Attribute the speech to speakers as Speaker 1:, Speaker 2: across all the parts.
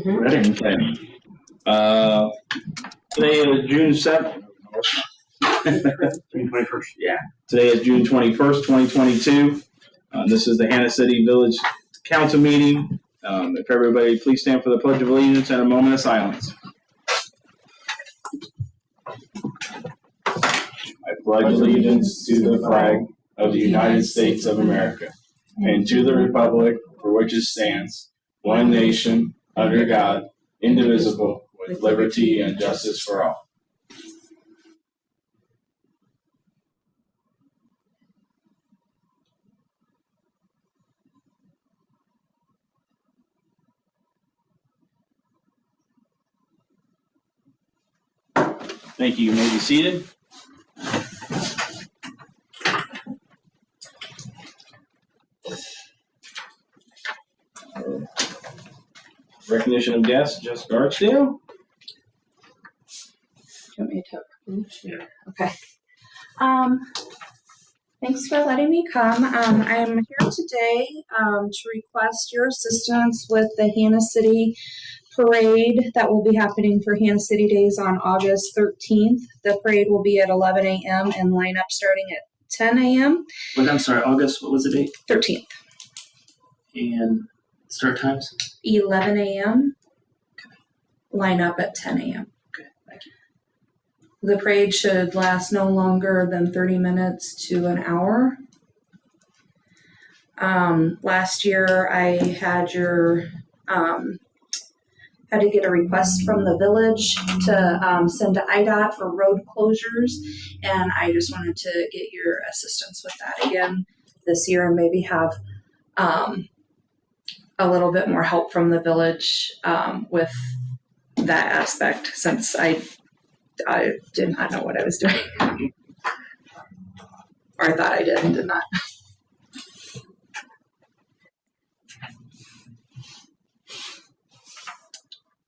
Speaker 1: Ready?
Speaker 2: Okay. Today is June 7th.
Speaker 1: June 21st.
Speaker 2: Yeah. Today is June 21st, 2022. This is the Hannah City Village Council meeting. If everybody please stand for the Pledge of Allegiance and a moment of silence. I pledge allegiance to the flag of the United States of America and to the republic for which it stands, one nation, under God, indivisible, with liberty and justice for all. Thank you. You may be seated. Recognition of guests, Jessica Archdale.
Speaker 3: Do you want me to? Sure. Okay. Thanks for letting me come. I'm here today to request your assistance with the Hannah City parade that will be happening for Hannah City Days on August 13th. The parade will be at 11 a.m. and line up starting at 10 a.m.
Speaker 1: Wait, I'm sorry, August, what was the date?
Speaker 3: 13th.
Speaker 1: And start times?
Speaker 3: 11 a.m. Line up at 10 a.m.
Speaker 1: Okay, thank you.
Speaker 3: The parade should last no longer than 30 minutes to an hour. Last year I had had to get a request from the village to send to IDOT for road closures, and I just wanted to get your assistance with that again this year and maybe have a little bit more help from the village with that aspect, since I did not know what I was doing. Or I thought I did and did not.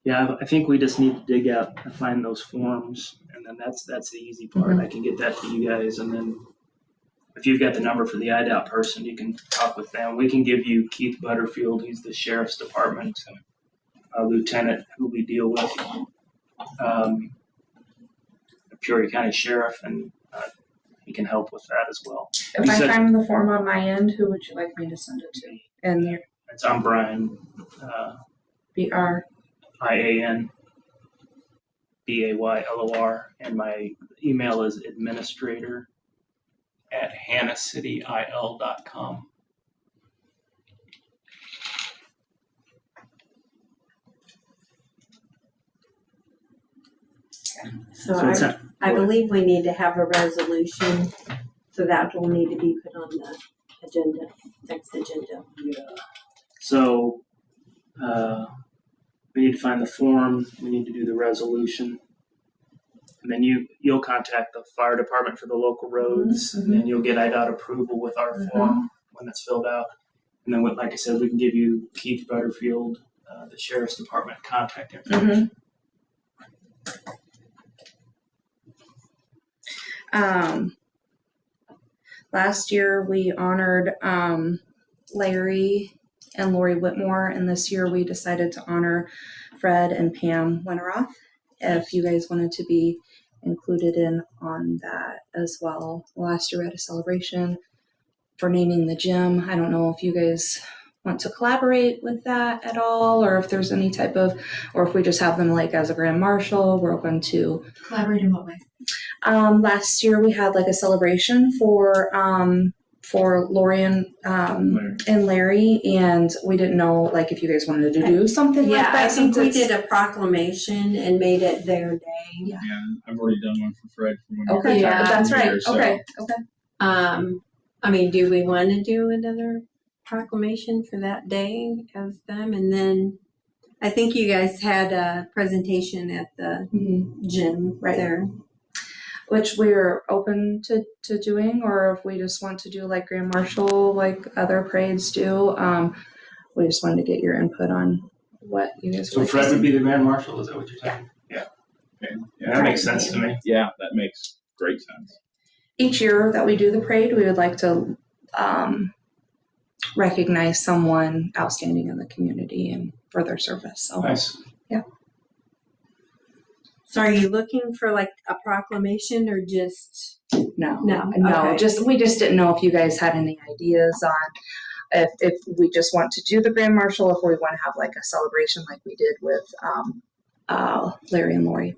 Speaker 1: Yeah, I think we just need to dig out and find those forms, and then that's the easy part.
Speaker 3: Mm-hmm.
Speaker 1: I can get that to you guys, and then if you've got the number for the IDOT person, you can talk with them. We can give you Keith Butterfield. He's the sheriff's department lieutenant who we deal with, the Peoria County Sheriff, and he can help with that as well.
Speaker 3: If I find the form on my end, who would you like me to send it to? And
Speaker 1: I'm Brian.
Speaker 3: BR.
Speaker 1: IAN BAYLOR, and my email is administrator@hannahcityil.com.
Speaker 4: So I believe we need to have a resolution, so that will need to be put on the agenda, next agenda.
Speaker 1: Yeah. So we need to find the form, we need to do the resolution, and then you'll contact the fire department for the local roads,
Speaker 3: Mm-hmm.
Speaker 1: and then you'll get IDOT approval with our form when it's filled out. And then, like I said, we can give you Keith Butterfield, the sheriff's department contact information.
Speaker 3: Last year we honored Larry and Lori Whitmore, and this year we decided to honor Fred and Pam Winteroth. If you guys wanted to be included in on that as well. Last year we had a celebration for naming the gym. I don't know if you guys want to collaborate with that at all, or if there's any type of, or if we just have them like as a grand marshal. We're open to
Speaker 5: collaborate in what way?
Speaker 3: Last year we had like a celebration for Lori and Larry, and we didn't know like if you guys wanted to do something like that.
Speaker 4: I think we did a proclamation and made it their day.
Speaker 2: Yeah, I've already done one for Fred.
Speaker 3: Okay,
Speaker 4: Yeah.
Speaker 3: that's right.
Speaker 2: Year, so.
Speaker 3: Okay.
Speaker 4: I mean, do we want to do another proclamation for that day as them? And then I think you guys had a presentation at the gym there.
Speaker 3: Which we're open to doing, or if we just want to do like Grand Marshal like other parades do. We just wanted to get your input on what you guys
Speaker 1: So Fred would be the grand marshal, is that what you're saying? Yeah. Okay. Yeah, that makes sense to me.
Speaker 2: Yeah, that makes great sense.
Speaker 3: Each year that we do the parade, we would like to recognize someone outstanding in the community and for their service. So
Speaker 1: Nice.
Speaker 4: So are you looking for like a proclamation or just?
Speaker 3: no,
Speaker 4: No, okay.
Speaker 3: we just didn't know if you guys had any ideas on if we just want to do the Grand Marshal, if we want to have like a celebration like we did with Larry and Lori.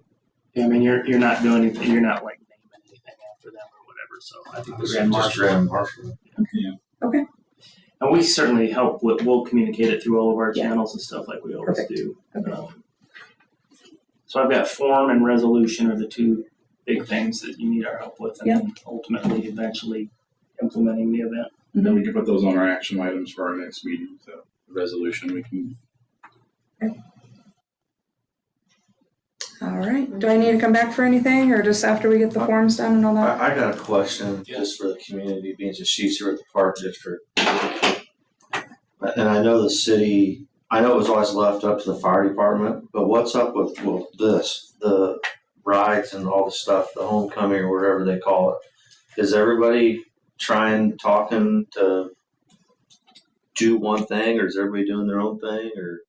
Speaker 1: Yeah, I mean, you're not doing anything. You're not like naming anything after them or whatever. So I think the Grand Marshal.
Speaker 2: Grand Marshal.
Speaker 1: Yeah.
Speaker 3: Okay.
Speaker 1: And we certainly help. We'll communicate it through all of our
Speaker 3: Yeah.
Speaker 1: channels and stuff like we always
Speaker 3: Perfect.
Speaker 1: do.
Speaker 3: Okay.
Speaker 1: So I've got form and resolution are the two big things that you need our help with, and then ultimately, eventually, implementing the event.
Speaker 2: Then we can put those on our action items for our next meeting. So the resolution we can.
Speaker 3: All right. Do I need to come back for anything, or just after we get the forms done and all that?
Speaker 5: I got a question just for the community, being that she's here at the Park District. And I know the city, I know it was always left up to the fire department, but what's up with this, the rides and all the stuff, the homecoming or whatever they call it? Is everybody talking to do one thing, or is everybody doing their own thing? Or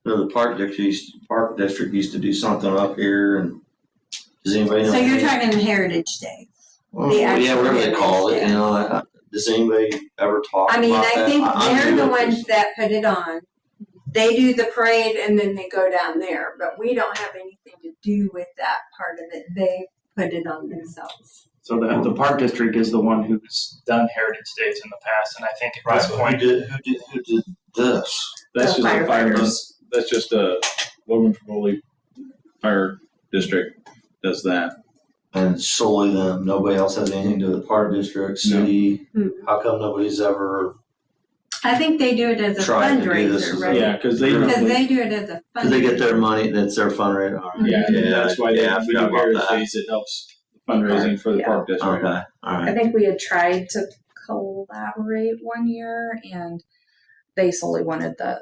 Speaker 5: you know, the Park District used to do something up here, and does anybody know?
Speaker 4: So you're talking Heritage Day.
Speaker 5: Well,
Speaker 4: the actual
Speaker 5: yeah, whatever they call it,
Speaker 4: Heritage
Speaker 5: you know. Does anybody ever talk
Speaker 4: I mean,
Speaker 5: about
Speaker 4: I
Speaker 5: that?
Speaker 4: think
Speaker 5: I'm
Speaker 4: they're
Speaker 5: new
Speaker 4: the
Speaker 5: at
Speaker 4: ones
Speaker 5: this.
Speaker 4: that put it on. They do the parade and then they go down there, but we don't have anything to do with that part of it. They put it on themselves.
Speaker 1: So the Park District is the one who's done Heritage Days in the past, and I think at
Speaker 5: Right,
Speaker 1: this
Speaker 5: but
Speaker 1: point,
Speaker 5: who did this?
Speaker 2: That's
Speaker 3: The
Speaker 2: just a fire.
Speaker 3: firefighters.
Speaker 2: That's just a Logan Tripoli Fire District does that.
Speaker 5: And solely them. Nobody else has anything to do with the Park District, city.
Speaker 4: No.
Speaker 5: How come nobody's ever?
Speaker 4: I think they do it as a
Speaker 5: Trying to do this
Speaker 4: fundraiser,
Speaker 5: as a-
Speaker 4: right?
Speaker 2: Yeah, because they
Speaker 4: Because
Speaker 2: normally,
Speaker 4: they do it as a fundraiser.
Speaker 5: Because they get their money. That's their fundraiser. All right.
Speaker 2: yeah, that's why they
Speaker 5: I
Speaker 2: we do
Speaker 5: forgot about
Speaker 2: Heritage
Speaker 5: that.
Speaker 2: Days. It helps fundraising for the
Speaker 3: Yeah.
Speaker 2: Park District.
Speaker 5: Okay, all
Speaker 3: I
Speaker 5: right.
Speaker 3: think we had tried to collaborate one year, and they solely wanted the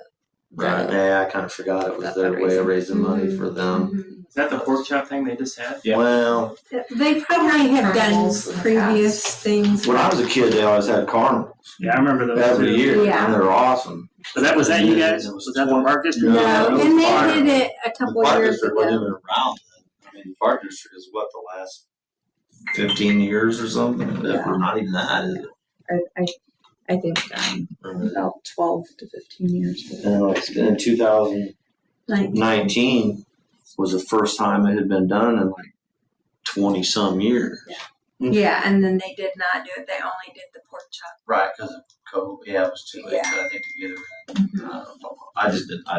Speaker 5: Right. Yeah, I kind of forgot it was
Speaker 3: That
Speaker 5: their way of
Speaker 3: fundraising.
Speaker 5: raising money
Speaker 4: Mhm.
Speaker 5: for them.
Speaker 4: Mhm.
Speaker 1: is that the pork chop thing they just had?
Speaker 2: Yeah.
Speaker 5: Well,
Speaker 4: They probably have done
Speaker 3: Carnivals in the
Speaker 4: previous
Speaker 3: past.
Speaker 4: things.
Speaker 5: when I was a kid, they always had carnivals
Speaker 1: Yeah, I remember those.
Speaker 5: every
Speaker 1: too.
Speaker 5: year,
Speaker 4: Yeah.
Speaker 5: and they're awesome.
Speaker 1: So that was you guys?
Speaker 5: It was
Speaker 1: Was that the Park District?
Speaker 5: No,
Speaker 4: No,
Speaker 5: it was
Speaker 4: and they
Speaker 5: fire.
Speaker 4: did it a
Speaker 5: The
Speaker 4: couple
Speaker 5: Park
Speaker 4: years
Speaker 5: District wasn't
Speaker 4: ago.
Speaker 5: even around then. I mean, the Park District is what, the last 15 years or something?
Speaker 3: Yeah.
Speaker 5: Not even that, is it?
Speaker 3: I think about 12 to 15 years.
Speaker 5: It's been in 2019
Speaker 4: Like,
Speaker 5: was the first time it had been done in like 20 some years.
Speaker 4: yeah, and then they did not do it. They only did the pork chop.
Speaker 5: Right, because of COVID. Yeah, it was too late.
Speaker 4: Yeah.
Speaker 5: I think to get it. I didn't know.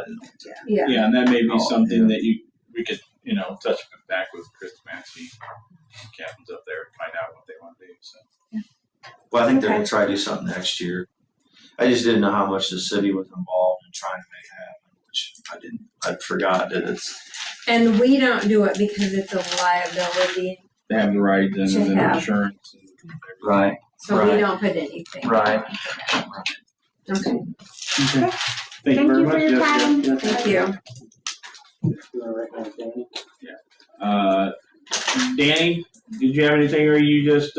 Speaker 4: Yeah.
Speaker 2: Yeah, and that may be
Speaker 5: Oh,
Speaker 2: something
Speaker 5: yeah.
Speaker 2: that we could touch back with Chris Maxey, captains up there, and find out what they want to do. So
Speaker 5: Well, I think they're
Speaker 3: Okay.
Speaker 5: gonna try to do something next year. I just didn't know how much the city was involved in trying to make it happen, which I didn't. I forgot that it's.
Speaker 4: And we don't do it because it's a liability,
Speaker 2: they have the right and
Speaker 4: Should
Speaker 2: then
Speaker 4: have.
Speaker 2: insurance. And
Speaker 5: Right.
Speaker 4: so
Speaker 5: Right.
Speaker 4: we don't put anything.
Speaker 5: Right.
Speaker 4: Okay.
Speaker 2: Thank you very much, Jessica.
Speaker 4: Thank you.
Speaker 2: Danny, did you have anything, or are you just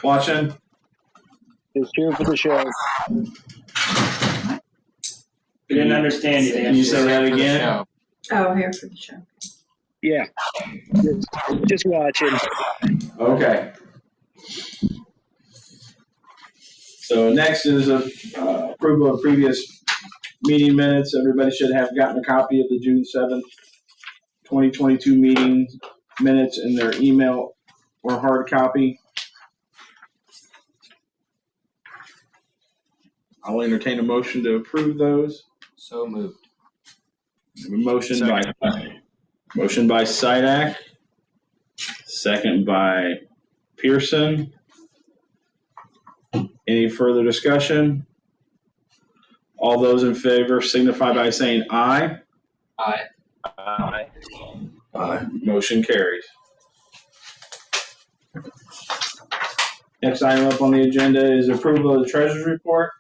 Speaker 2: watching?
Speaker 6: Just here for the show.
Speaker 1: We didn't understand you, Dan.
Speaker 2: Can you say that again?
Speaker 4: Oh, here for the show.
Speaker 6: Yeah, just watching.
Speaker 2: Okay. So next is approval of previous meeting minutes. Everybody should have gotten a copy of the June 7th, 2022 meeting minutes in their email or hard copy. I'll entertain a motion to approve those.
Speaker 7: So moved.
Speaker 2: A motion by Sidak, second by Pearson. Any further discussion? All those in favor signify by saying aye.
Speaker 7: Aye.
Speaker 1: Aye.
Speaker 5: Aye.
Speaker 2: Motion carries. Next item up on the agenda is approval of the treasurer's report.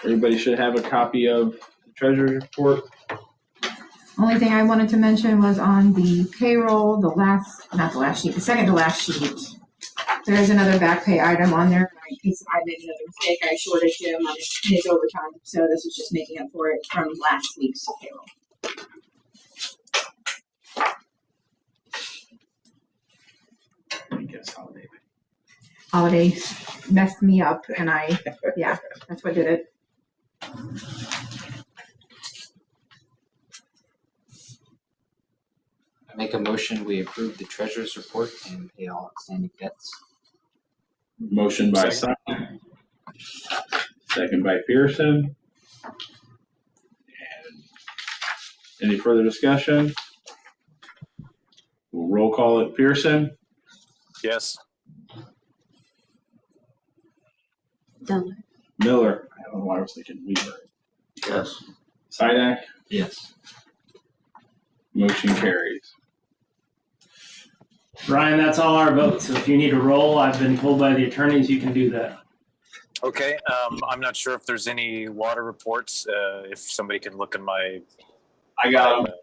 Speaker 2: Everybody should have a copy of the treasurer's report.
Speaker 8: Only thing I wanted to mention was on the payroll, the second to last sheet. There's another back pay item on there. In case I made another mistake, I shorted him on his overtime. So this was just making up for it from last week's payroll.
Speaker 2: I guess holiday.
Speaker 8: Holidays messed me up, and yeah, that's what did it.
Speaker 7: I make a motion, we approve the treasurer's report and pay all outstanding debts.
Speaker 2: Motion by Simon, second by Pearson. And any further discussion? We'll roll call it. Pearson,
Speaker 6: Yes.
Speaker 4: Done.
Speaker 2: Miller. I don't know why I was thinking Weaver.
Speaker 5: Yes.
Speaker 2: Sidak.
Speaker 7: Yes.
Speaker 2: Motion carries.
Speaker 1: Ryan, that's all our votes. So if you need to roll, I've been told by the attorneys you can do that.
Speaker 9: Okay, I'm not sure if there's any water reports, if somebody can look in my.
Speaker 2: I got him.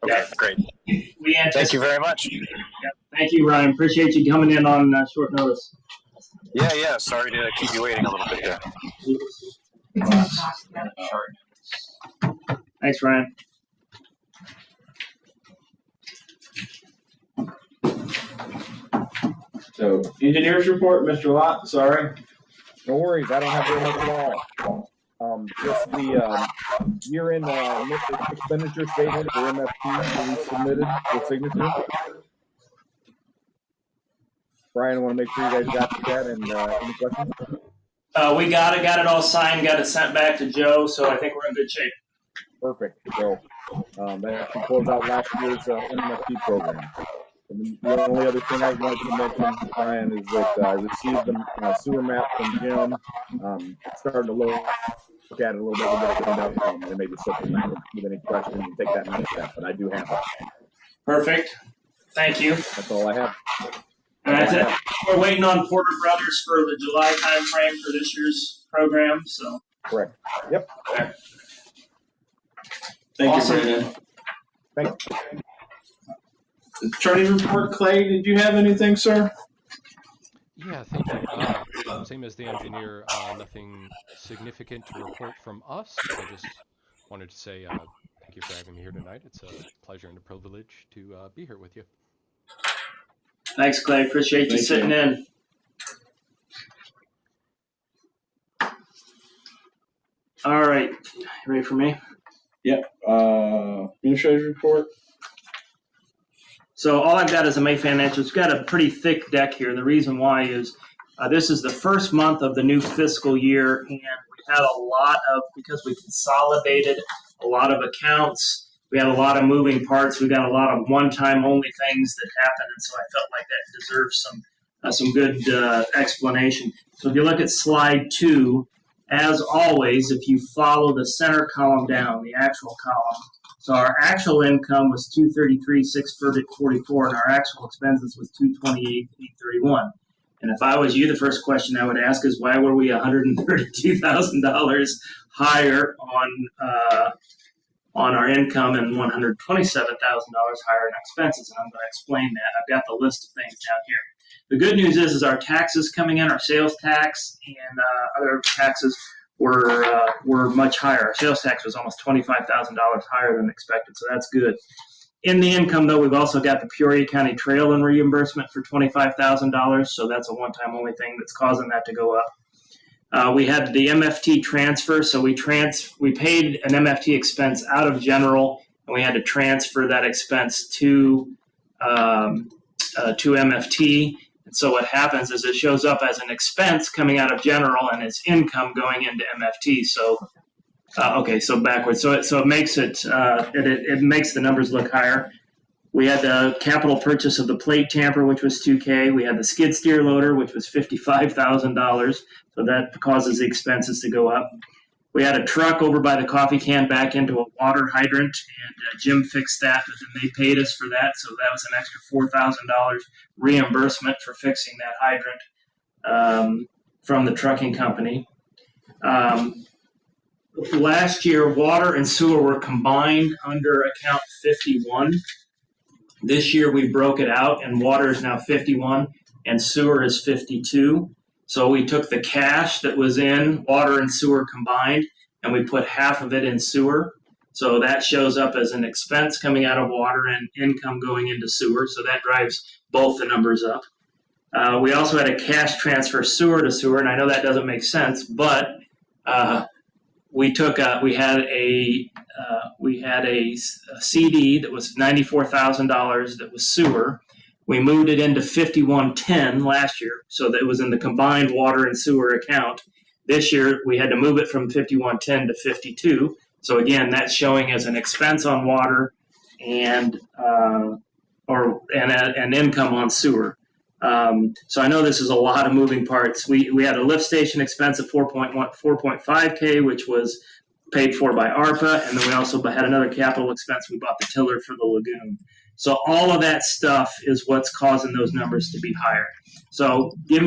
Speaker 9: Okay, great.
Speaker 1: We
Speaker 9: Thank you very much.
Speaker 1: Thank you, Ryan. Appreciate you coming in on short notice.
Speaker 9: Yeah, sorry to keep you waiting a little bit there.
Speaker 8: It's in the box, yeah.
Speaker 1: Thanks, Ryan.
Speaker 2: So, engineers report, Mr. Lott. Sorry.
Speaker 10: No worries, I don't have very much at all. Just the year-end expenditure statement for MFT that we submitted for signature. Brian, I want to make sure you guys got that, and any questions?
Speaker 1: We got it all signed, got it sent back to Joe, so I think we're in good shape.
Speaker 10: Perfect. So that actually closed out last year's MFT program. And the only other thing I wanted to mention, Brian, is that I received the sewer map from Jim. Started to look at it a little bit, we'll get it cleaned up, and maybe supplement with any questions and take that next step. But I do have it.
Speaker 1: Perfect. Thank you.
Speaker 10: That's all I have.
Speaker 1: And that's it. We're waiting on Porter Brothers for the July timeframe for this year's program. So
Speaker 10: Correct. Yep.
Speaker 2: Thank
Speaker 1: Awesome.
Speaker 2: you, Brandon.
Speaker 10: Thanks.
Speaker 2: Attorney report, Clay. Did you have anything, sir?
Speaker 11: Yeah, thank you. Same as the engineer, nothing significant to report from us. I just wanted to say thank you for having me here tonight. It's a pleasure and a privilege to be here with you.
Speaker 1: thanks, Clay. Appreciate you
Speaker 2: Thank
Speaker 1: sitting
Speaker 2: you.
Speaker 1: in. All right. You ready for me?
Speaker 2: Yep. Administrator's report.
Speaker 1: So all I've got is a May financials. We've got a pretty thick deck here. The reason why is this is the first month of the new fiscal year, and we had a lot of, because we consolidated a lot of accounts, we had a lot of moving parts. We got a lot of one-time only things that happened, and so I felt like that deserves some good explanation. So if you look at slide 2, as always, if you follow the center column down, the actual column, so our actual income was $233,644, and our actual expenses was $228,831. And if I was you, the first question I would ask is, why were we $132,000 higher on our income and $127,000 higher in expenses? And I'm going to explain that. I've got the list of things down here. The good news is our taxes coming in, our sales tax and other taxes were much higher. Our sales tax was almost $25,000 higher than expected, so that's good. In the income, though, we've also got the Peoria County Trail and reimbursement for $25,000, so that's a one-time only thing that's causing that to go up. We had the MFT transfer, so we paid an MFT expense out of general, and we had to transfer that expense to MFT. And so what happens is it shows up as an expense coming out of general and it's income going into MFT. So, so backwards. So it makes it makes the numbers look higher. We had the capital purchase of the plate tamper, which was $2,000. We had the skid steer loader, which was $55,000. So that causes the expenses to go up. We had a truck over by the coffee can back into a water hydrant, and Jim fixed that, but then they paid us for that, so that was an extra $4,000 reimbursement for fixing that hydrant from the trucking company. Last year, water and sewer were combined under account 51. This year, we broke it out, and water is now 51. and sewer is 52. So we took the cash that was in water and sewer combined, and we put half of it in sewer. So that shows up as an expense coming out of water and income going into sewer. So that drives both the numbers up. We also had a cash transfer sewer to sewer, and I know that doesn't make sense, but we had a CD that was $94,000 that was sewer. We moved it into 5110 last year, so that it was in the combined water and sewer account. This year, we had to move it from 5110 to 52. So again, that's showing as an expense on water and an income on sewer. So I know this is a lot of moving parts. We had a lift station expense of 4.5K, which was paid for by ARPA, and then we also had another capital expense. We bought the tiller for the lagoon. So all of that stuff is what's causing those numbers to be higher. So bear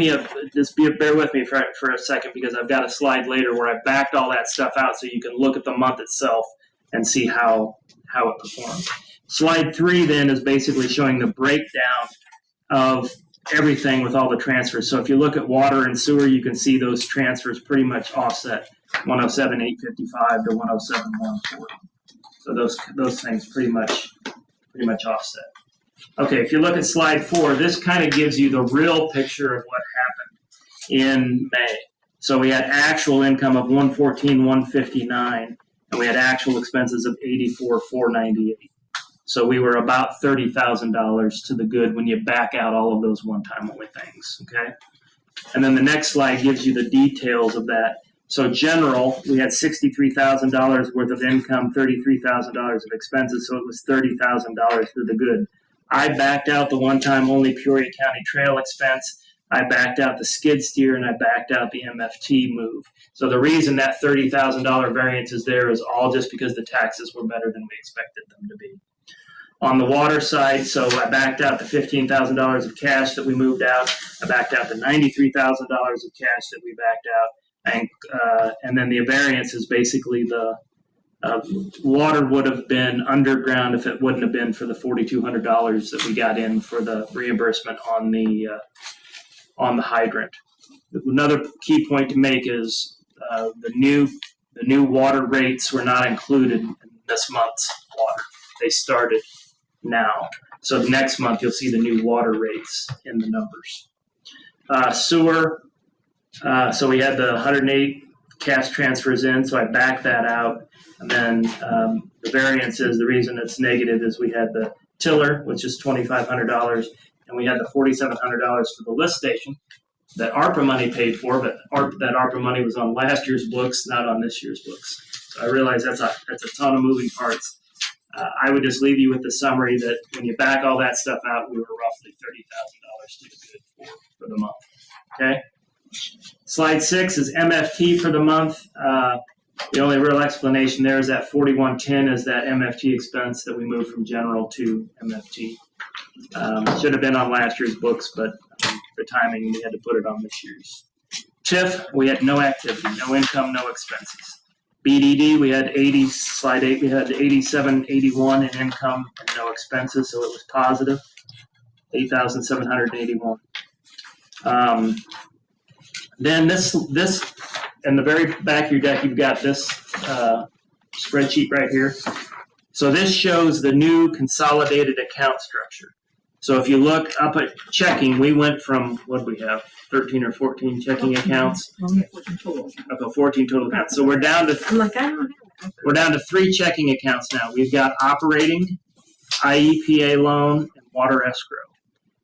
Speaker 1: with me for a second, because I've got a slide later where I backed all that stuff out so you can look at the month itself and see how it performed. Slide 3 then is basically showing the breakdown of everything with all the transfers. So if you look at water and sewer, you can see those transfers pretty much offset, 107,855 to 107,140. So those things pretty much offset. Okay, if you look at slide 4, this kind of gives you the real picture of what happened in May. So we had actual income of 114,159, and we had actual expenses of 84,498. So we were about $30,000 to the good when you back out all of those one-time only things, okay? And then the next slide gives you the details of that. So general, we had $63,000 worth of income, $33,000 of expenses, so it was $30,000 to the good. I backed out the one-time only Peoria County Trail expense. I backed out the skid steer, and I backed out the MFT move. So the reason that $30,000 variance is there is all just because the taxes were better than we expected them to be. On the water side, so I backed out the $15,000 of cash that we moved out. I backed out the $93,000 of cash that we backed out. And then the variance is basically the water would have been underground if it wouldn't have been for the $4,200 that we got in for the reimbursement on the hydrant. Another key point to make is the new water rates were not included in this month's water. They started now. So next month you'll see the new water rates in the numbers. Sewer, so we had the 108 cash transfers in, so I backed that out. And then the variance is, the reason it's negative is we had the tiller, which is $2,500, and we had the $4,700 for the lift station that ARPA money paid for, but that ARPA money was on last year's books, not on this year's books. So I realize that's a ton of moving parts. I would just leave you with the summary that when you back all that stuff out, we were roughly $30,000 to the good for the month. Okay. Slide 6 is MFT for the month. The only real explanation there is that 4110 is that MFT expense that we moved from general to MFT. Should have been on last year's books, but the timing, we had to put it on this year's. TIF, we had no activity, no income, no expenses. BDD, we had slide 8, we had 8781 in income and no expenses, so it was positive, 8,781. Then this in the very back of your deck, you've got this spreadsheet right here. So this shows the new consolidated account structure. So if you look up at checking, we went from, what do we have, 13 or 14 checking accounts? Okay, 14 total accounts. So we're down to 3 checking accounts now. We've got operating, IEPA loan, and water escrow.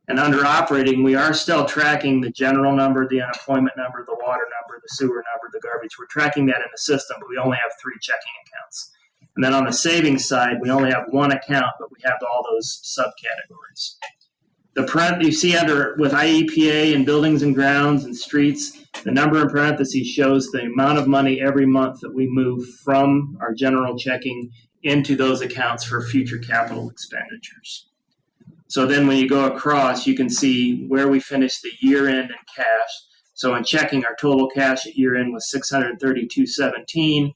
Speaker 1: And under operating, we are still tracking the general number, the unemployment number, the water number, the sewer number, the garbage. We're tracking that in the system, but we only have 3 checking accounts. And then on the savings side, we only have 1 account, but we have all those subcategories. You see under with IEPA and buildings and grounds and streets, the number in parentheses shows the amount of money every month that we move from our general checking into those accounts for future capital expenditures. So then when you go across, you can see where we finished the year end in cash. So in checking, our total cash at year end was $632.17.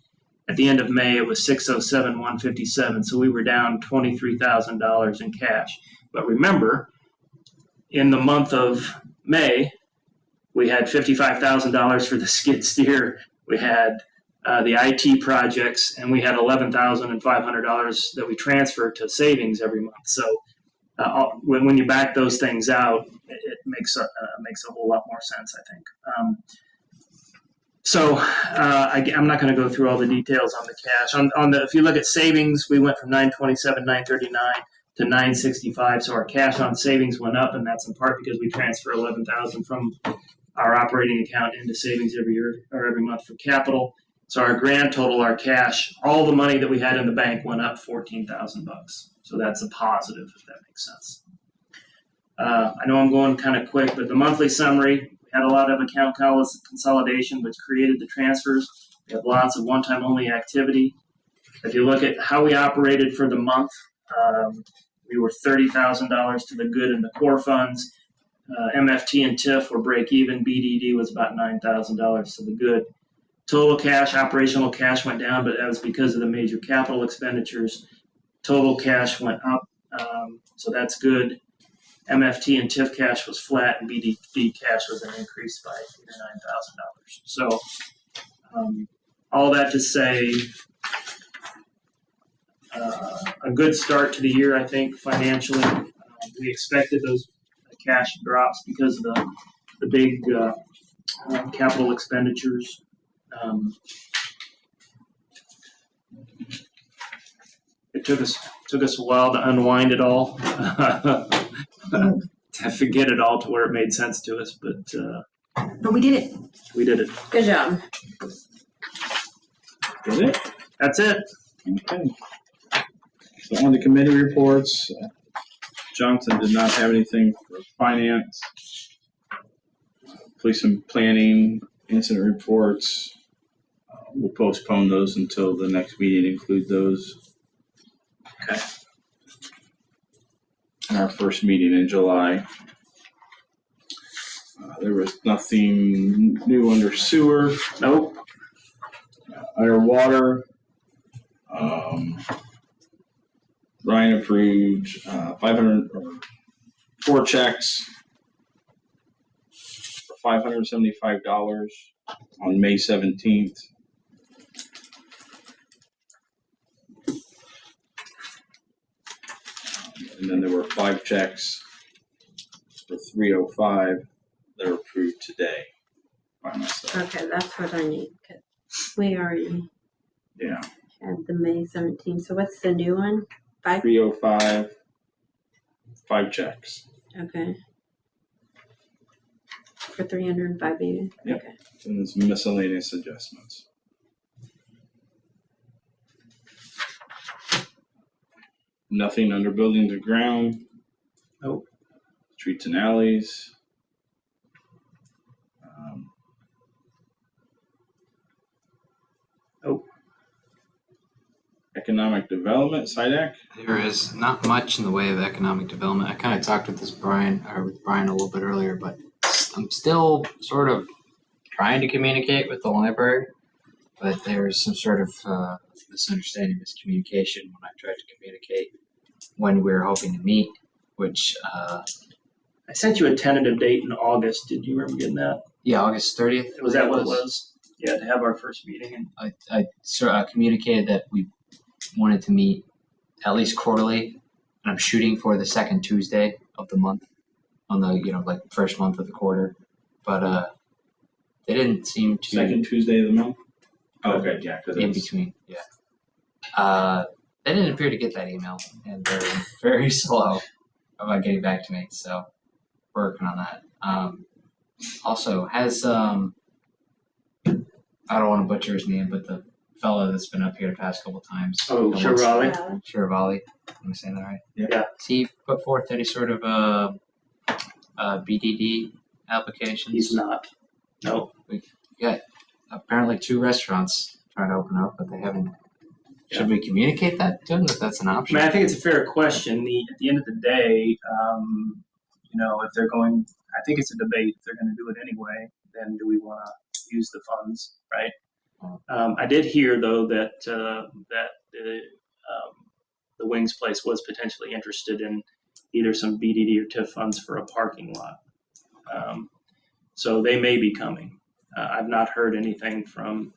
Speaker 1: At the end of May, it was $607,157. So we were down $23,000 in cash. But remember, in the month of May, we had $55,000 for the skid steer. We had the IT projects, and we had $11,500 that we transferred to savings every month. So when you back those things out, it makes a whole lot more sense, I think. I'm not going to go through all the details on the cash. If you look at savings, we went from 927, 939 to 965. So our cash on savings went up, and that's in part because we transfer 11,000 from our operating account into savings every year or every month for capital. So our grand total, our cash, all the money that we had in the bank went up $14,000. So that's a positive, if that makes sense. I know I'm going kind of quick, but the monthly summary, we had a lot of account consolidation, which created the transfers. We have lots of one-time only activity. If you look at how we operated for the month, we were $30,000 to the good in the core funds. MFT and TIF were break even. BDD was about $9,000 to the good. Total cash, operational cash went down, but that was because of the major capital expenditures. Total cash went up, so that's good. MFT and TIF cash was flat, and BDD cash was an increase by $8,000 or $9,000. So all that to say, a good start to the year, I think, financially. We expected those cash drops because of the big capital expenditures. It took us a while to unwind it all, to forget it all to where it made sense to us, but
Speaker 8: we did it.
Speaker 1: We did it.
Speaker 4: Good job.
Speaker 2: Is it?
Speaker 1: That's it.
Speaker 2: Okay. So on the committee reports, Johnson did not have anything for finance. Police and planning, incident reports. We'll postpone those until the next meeting, include those.
Speaker 1: Okay.
Speaker 2: In our first meeting in July. There was nothing new under sewer.
Speaker 1: Nope.
Speaker 2: Under water. Ryan approved 4 checks for $575 on May 17th. And then there were 5 checks for $305 that were approved today by myself.
Speaker 4: Okay, that's what I need. 'Cause we already
Speaker 2: Yeah.
Speaker 4: had the May 17th. So what's the new one? 5?
Speaker 2: 305, 5 checks.
Speaker 4: Okay. For 305
Speaker 2: Yep.
Speaker 4: Okay.
Speaker 2: And then some miscellaneous adjustments. Nothing under buildings and ground.
Speaker 1: Nope.
Speaker 2: Streets and alleys.
Speaker 1: Nope.
Speaker 2: Economic development, SIDAC.
Speaker 7: There is not much in the way of economic development. I kind of talked with Brian a little bit earlier, but I'm still sort of trying to communicate with the library, but there's some sort of misunderstanding, miscommunication when I tried to communicate when we were hoping to meet, which
Speaker 1: I sent you a tentative date in August. Did you remember getting that?
Speaker 7: yeah, August 30th.
Speaker 1: Was that what it was? Yeah, to have our first meeting.
Speaker 7: I communicated that we wanted to meet at least quarterly, and I'm shooting for the second Tuesday of the month on the first month of the quarter, but they didn't seem to
Speaker 2: Second Tuesday of the month. Oh, okay, yeah, because
Speaker 7: in between. Yeah, they didn't appear to get that email, and they're very slow about getting back to me. So we're working on that. Also, has I don't want to butcher his name, but the fellow that's been up here the past couple times.
Speaker 1: Oh, Shirali.
Speaker 7: Shirali. Am I saying that right?
Speaker 2: Yeah.
Speaker 7: Has he put forth any sort of BDD applications?
Speaker 1: He's not. No.
Speaker 7: We got apparently 2 restaurants trying to open up, but they haven't. Yeah. Should we communicate that to them that that's an option?
Speaker 1: I mean, I think it's a fair question. At the end of the day, if they're going, I think it's a debate. If they're going to do it anyway, then do we want to use the funds, right? I did hear though that the Wings place was potentially interested in either some BDD or TIF funds for a parking lot. So they may be coming. I've not heard anything from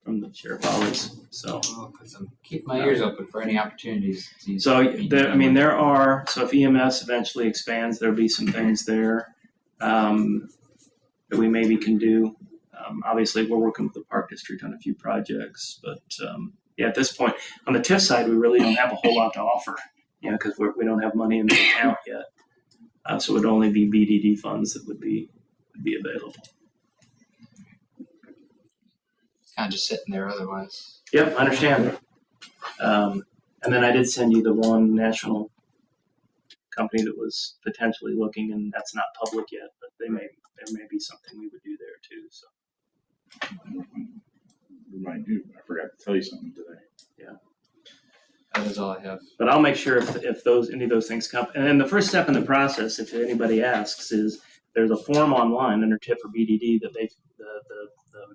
Speaker 1: the sheriff always. So,
Speaker 7: I'm keeping my ears open for any opportunities.
Speaker 1: so there are. So if EMS eventually expands, there'll be some things there that we maybe can do. Obviously, we're working with the Park District on a few projects, but at this point, on the TIF side, we really don't have a whole lot to offer. Because we don't have money in the account yet, so it would only be BDD funds that would be available.
Speaker 7: It's kind of just sitting there otherwise.
Speaker 1: Yep, I understand. And then I did send you the one national company that was potentially looking, and that's not public yet, but there may be something we would do there too. So.
Speaker 2: Remind you, I forgot to tell you something today.
Speaker 1: Yeah.
Speaker 7: That is all I have.
Speaker 1: But I'll make sure if any of those things come. And then the first step in the process, if anybody asks, is there's a form online under TIF or BDD that the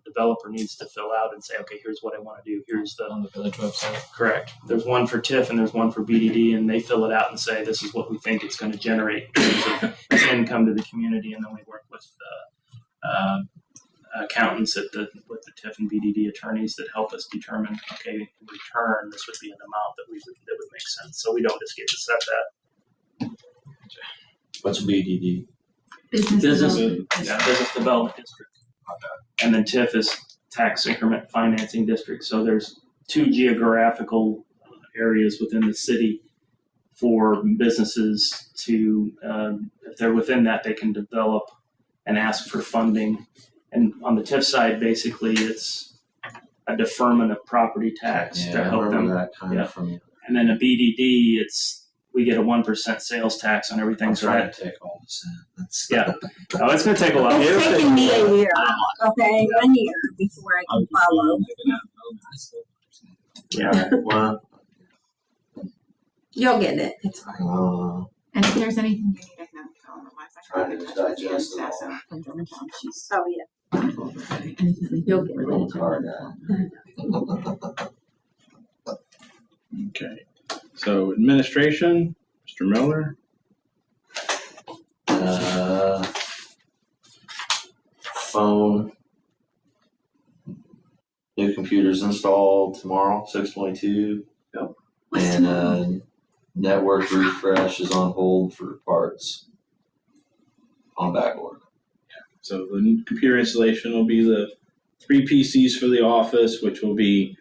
Speaker 1: developer needs to fill out and say, okay, here's what I want to do. Here's
Speaker 7: On the village website.
Speaker 1: correct. There's one for TIF and there's one for BDD, and they fill it out and say this is what we think it's going to generate in terms of income to the community, and then we work with accountants with the TIF and BDD attorneys that help us determine, okay, in return, this would be an amount that would make sense. So we don't just get to set that.
Speaker 5: What's BDD?
Speaker 1: Business Development District. And then TIF is Tax Increment Financing District. So there's two geographical areas within the city for businesses to, if they're within that, they can develop and ask for funding. And on the TIF side, basically, it's a deferment of property tax to help them.
Speaker 5: That kind of from you.
Speaker 1: And then a BDD, we get a 1% sales tax on everything.
Speaker 5: I'm
Speaker 1: So
Speaker 5: trying
Speaker 1: that,
Speaker 5: to take all this in. That's
Speaker 1: yeah, it's going to take a while.
Speaker 4: It's taking me a year, okay, 1 year before I can follow.
Speaker 1: Yeah.
Speaker 5: Well,
Speaker 4: You'll get it. It's fine.
Speaker 8: And if there's anything you need, I can tell them
Speaker 5: Trying to digest it all.
Speaker 8: from Germantown. She's
Speaker 4: Oh, yeah. You'll get
Speaker 5: Real
Speaker 4: it.
Speaker 5: hard.
Speaker 2: Okay. So administration, Mr. Miller.
Speaker 5: Phone. New computers installed tomorrow, 6/22.
Speaker 1: Yep.
Speaker 5: And network refresh is on hold for parts. On back order.
Speaker 2: So the computer installation will be the 3 PCs for the office, which will be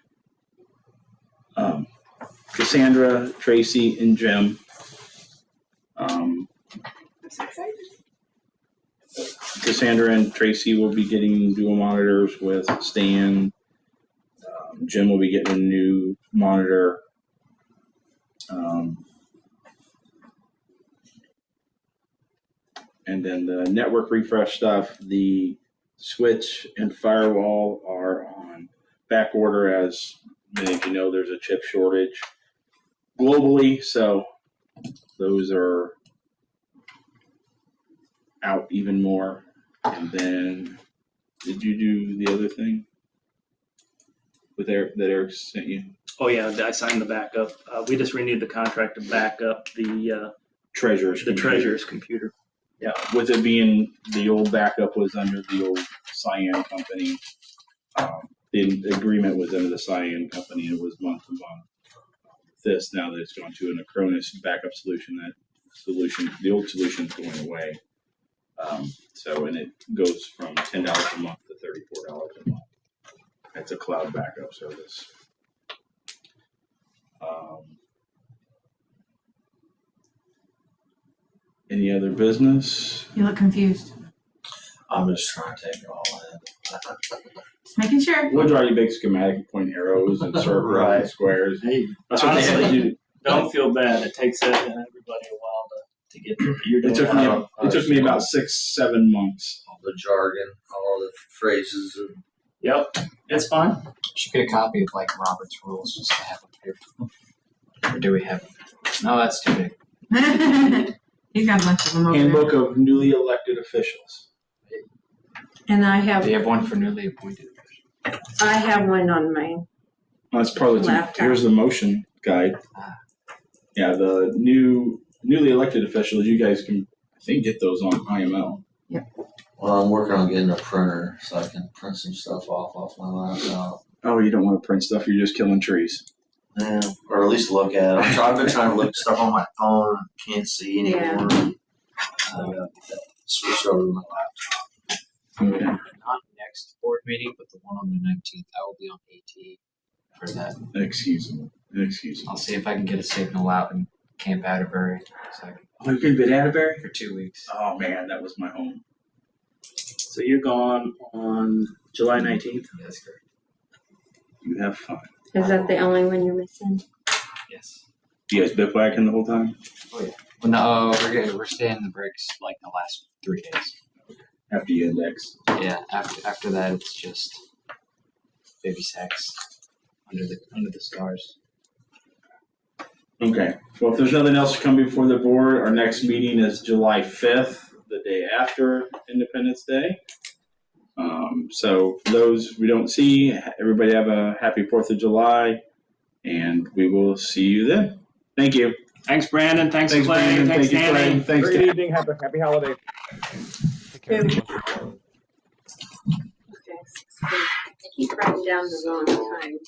Speaker 2: Cassandra, Tracy, and Jim.
Speaker 8: I'm so excited.
Speaker 2: Cassandra and Tracy will be getting dual monitors with Stan. Jim will be getting a new monitor. And then the network refresh stuff, the switch and firewall are on back order. As many of you know, there's a chip shortage globally, so those are out even more. And then, did you do the other thing with Eric that Eric sent you?
Speaker 1: Oh yeah, I signed the backup. We just renewed the contract to back up the
Speaker 2: Treasurer's
Speaker 1: treasurer's computer.
Speaker 2: Yeah, with it being the old backup was under the old Cyan company. The agreement was under the Cyan company. It was month to month. This now that it's gone to an Acronis backup solution, the old solution is going away. And it goes from $10 a month to $34 a month. It's a cloud backup service. Any other business?
Speaker 8: You look confused.
Speaker 5: I'm just trying to take it all in.
Speaker 8: Just making sure.
Speaker 2: We'll draw you big schematic, point arrows and circles
Speaker 5: Right.
Speaker 2: and squares.
Speaker 1: Hey,
Speaker 2: That's what they had to
Speaker 1: honestly,
Speaker 2: do.
Speaker 1: don't feel bad. It takes everybody a while to get there. You're
Speaker 2: It
Speaker 1: doing
Speaker 2: took me about 6-7 months.
Speaker 5: All the jargon, all the phrases.
Speaker 1: Yep, it's fine.
Speaker 7: Should get a copy of like Robert's rules just to have them here. Or do we have them? No, that's too big.
Speaker 8: He's got a bunch of them over
Speaker 2: Handbook of newly elected officials.
Speaker 4: And I
Speaker 7: Do you
Speaker 4: have
Speaker 7: have one for newly appointed officials?
Speaker 4: one on my
Speaker 2: That's probably
Speaker 4: Laptop.
Speaker 2: here's the motion guide. Yeah, the newly elected officials. You guys can I think get those on IML.
Speaker 5: Well, I'm working on getting a printer so I can print some stuff off my laptop.
Speaker 2: Oh, you don't want to print stuff. You're just killing trees.
Speaker 5: Yeah, or at least look at it. I've been trying to look at stuff on my phone. Can't see anymore. Switch over to my laptop.
Speaker 2: Okay.
Speaker 7: Not next board meeting, but the one on the 19th. I will be on AT for that.
Speaker 2: Excusable.
Speaker 7: I'll see if I can get a signal out in Camp Atterbury so I can,
Speaker 2: Oh, you can be at Atterbury?
Speaker 7: for 2 weeks.
Speaker 2: Oh man, that was my home.
Speaker 1: So you're gone on July 19th?
Speaker 7: That's correct.
Speaker 2: You have fun.
Speaker 4: Is that the only one you're missing?
Speaker 7: Yes.
Speaker 2: You guys bivouacking the whole time?
Speaker 7: Well, no, we're staying in the breaks like the last 3 days.
Speaker 2: After you index.
Speaker 7: Yeah. After that, it's just baby sex under the stars.
Speaker 2: Okay. Well, if there's nothing else to come before the board, our next meeting is July 5th, the day after Independence Day. So for those we don't see, everybody have a happy 4th of July, and we will see you then. Thank you.
Speaker 1: Thanks, Brandon. Thanks, Clay.
Speaker 2: Brandon.
Speaker 1: Thanks,
Speaker 2: Thank you,
Speaker 1: Danny.
Speaker 2: Clay. Thanks,
Speaker 10: Great
Speaker 2: Dan.
Speaker 10: evening. Happy holiday.
Speaker 11: Take care, everyone.
Speaker 4: Okay. I keep writing down the wrong time.